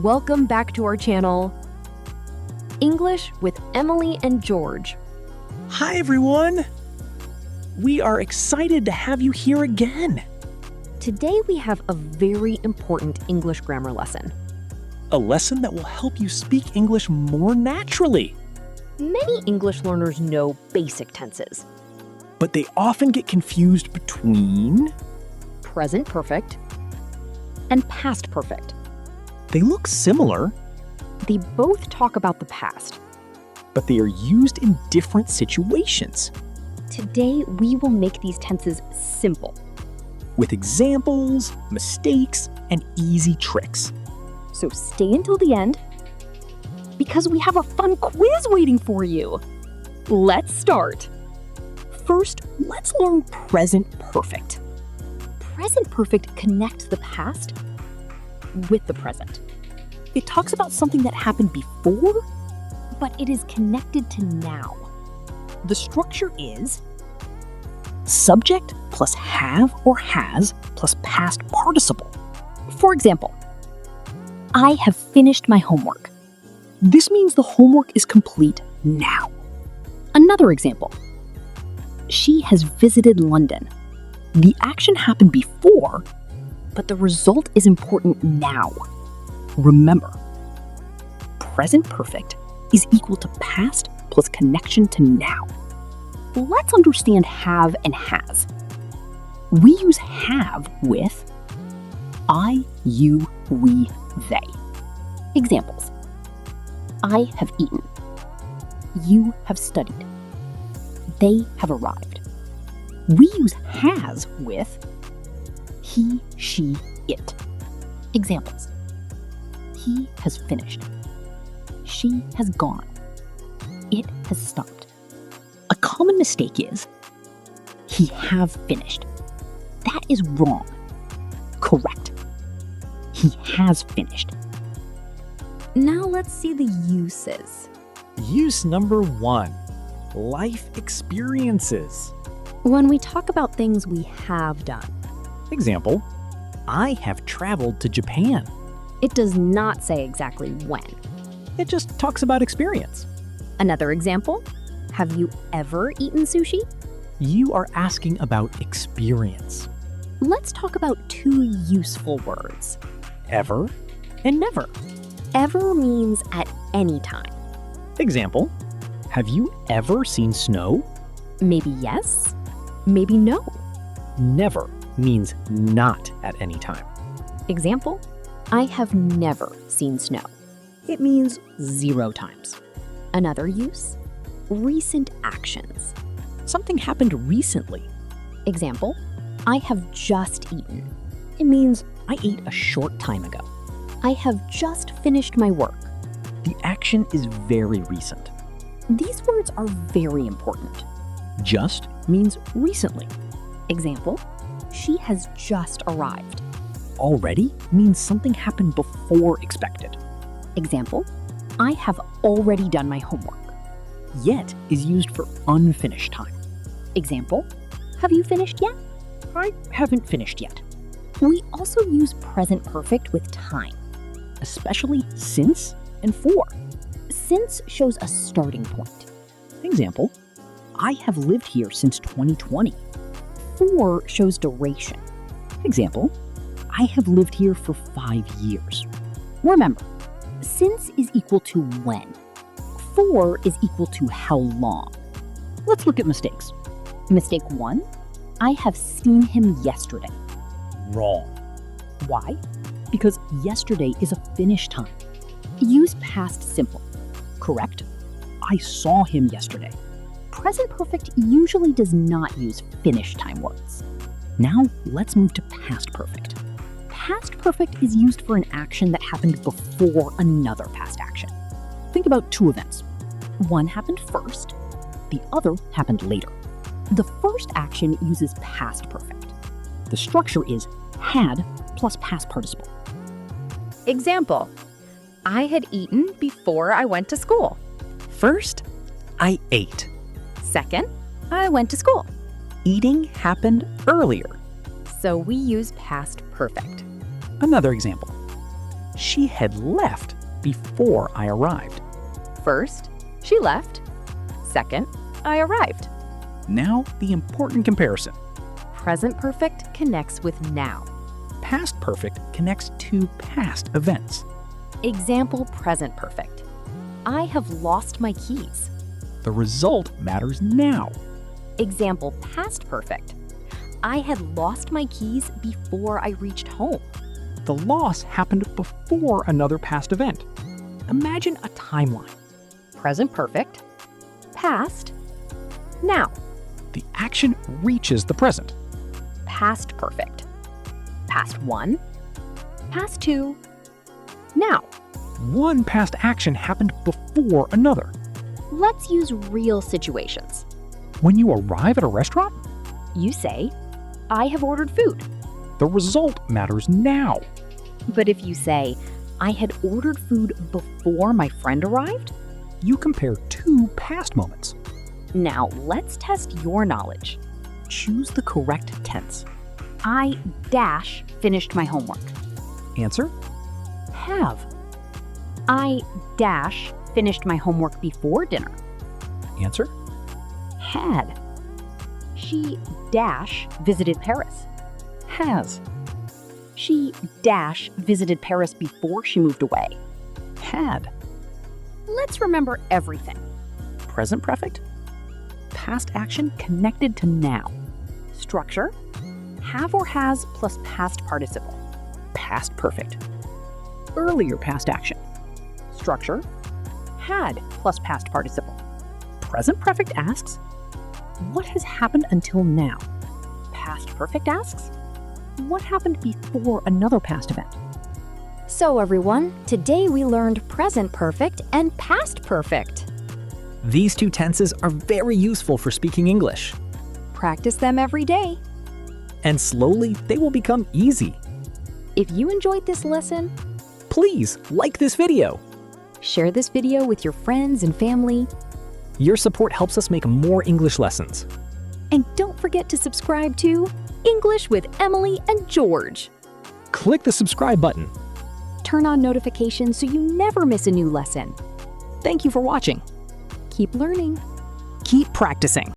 Welcome back to our channel, English with Emily and George. Hi, everyone. We are excited to have you here again. Today we have a very important English grammar lesson. A lesson that will help you speak English more naturally. Many English learners know basic tenses. But they often get confused between... Present perfect and past perfect. They look similar, They both talk about the past. but they are used in different situations. Today we will make these tenses simple. With examples, mistakes, and easy tricks. So stay until the end because we have a fun quiz waiting for you. Let's start. First, let's learn present perfect. Present perfect connects the past with the present. It talks about something that happened before. But it is connected to now. The structure is subject plus have or has plus past participle. For example, I have finished my homework. This means the homework is complete now. Another example, she has visited London. The action happened before, But the result is important now. remember, present perfect is equal to past plus connection to now. Let's understand have and has. We use have with I, you, we, they. Examples, I have eaten. You have studied. They have arrived. We use has with He, she, it. Examples, he has finished. She has gone. It has stopped. a common mistake is He have finished. That is wrong. correct. He has finished. Now let's see the uses. Use number 1, life experiences. When we talk about things we have done, Example, I have traveled to Japan. it does not say exactly when. It just talks about experience. Another example, have you ever eaten sushi? You are asking about experience. Let's talk about two useful words. Ever and never. Ever means at any time. Example, have you ever seen snow? Maybe yes, maybe no. Never means not at any time. Example, I have never seen snow. It means 0 times. Another use, recent actions. Something happened recently. Example, I have just eaten. It means I ate a short time ago. I have just finished my work. The action is very recent. These words are very important. Just means recently. Example, she has just arrived. Already means something happened before expected. Example, I have already done my homework. Yet is used for unfinished time. Example, have you finished yet? I haven't finished yet. We also use present perfect with time. Especially since and for. Since shows a starting point. Example, I have lived here since 2020. For shows duration. Example, I have lived here for 5 years. Remember, since is equal to when. For is equal to how long. Let's look at mistakes. Mistake 1, I have seen him yesterday. Wrong. Why? Because yesterday is a finished time. Use past simple. Correct? I saw him yesterday. Present perfect usually does not use finished time words. Now let's move to past perfect. Past perfect is used for an action that happened before another past action. Think about 2 events. One happened first, The other happened later. the first action uses past perfect. The structure is had plus past participle. Example, I had eaten before I went to school. First, I ate. Second, I went to school. Eating happened earlier. So we use past perfect. Another example. She had left before I arrived. First, she left. Second, I arrived. Now, the important comparison. Present perfect connects with now. Past perfect connects to past events. Example present perfect. I have lost my keys. The result matters now. Example past perfect. I had lost my keys before I reached home. The loss happened before another past event. Imagine a timeline. Present perfect. Past. Now. The action reaches the present. Past perfect. Past 1. Past 2. Now. One past action happened before another. Let's use real situations. When you arrive at a restaurant, You say, I have ordered food. the result matters now. But if you say, I had ordered food before my friend arrived, You compare two past moments. now let's test your knowledge. Choose the correct tense. I dash finished my homework. Answer: Have. I dash finished my homework before dinner. Answer: Had. She dash visited Paris. has. She dash visited Paris before she moved away. Had. Let's remember everything. Present perfect. Past action connected to now. Structure. Have or has plus past participle. Past perfect. Earlier past action. Structure. Had plus past participle. Present perfect asks, what has happened until now? Past perfect asks. What happened before another past event? So everyone, today we learned present perfect and past perfect. These two tenses are very useful for speaking English, Practice them every day. and slowly they will become easy. If you enjoyed this lesson, Please like this video. share this video with your friends and family. Your support helps us make more English lessons. And don't forget to subscribe to English with Emily and George. Click the subscribe button. Turn on notifications so you never miss a new lesson. Thank you for watching. Keep learning. Keep practicing.